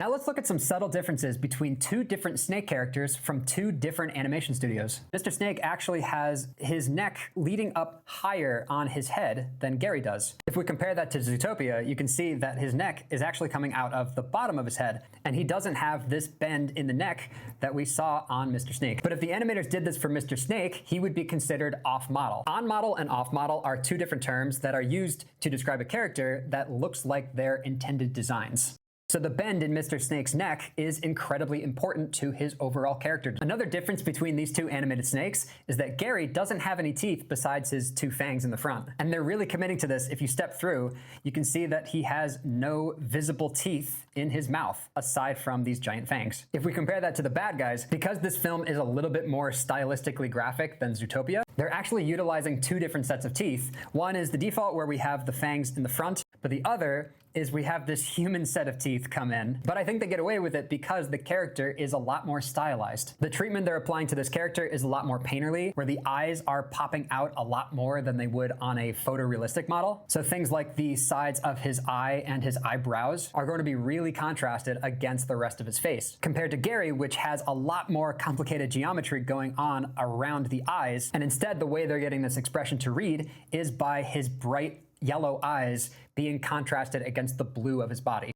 Now let's look at some subtle differences between two different Snake characters from two different animation studios. Mr. Snake actually has his neck leading up higher on his head than Gary does. If we compare that to Zootopia, you can see that his neck is actually coming out of the bottom of his head, and he doesn't have this bend in the neck that we saw on Mr. Snake. But if the animators did this for Mr. Snake, he would be considered off-model. On-model and off-model are two different terms that are used to describe a character that looks like their intended designs. So the bend in Mr. Snake's neck is incredibly important to his overall character. Another difference between these two animated snakes is that Gary doesn't have any teeth besides his two fangs in the front. And they're really committing to this. If you step through, you can see that he has no visible teeth in his mouth aside from these giant fangs. If we compare that to the bad guys, because this film is a little bit more stylistically graphic than Zootopia, they're actually utilizing two different sets of teeth. One is the default where we have the fangs in the front, but the other is we have this human set of teeth come in. But I think they get away with it because the character is a lot more stylized. The treatment they're applying to this character is a lot more painterly, where the eyes are popping out a lot more than they would on a photorealistic model. So things like the sides of his eye and his eyebrows are going to be really contrasted against the rest of his face. Compared to Gary, which has a lot more complicated geometry going on around the eyes, and instead the way they're getting this expression to read is by his bright yellow eyes being contrasted against the blue of his body.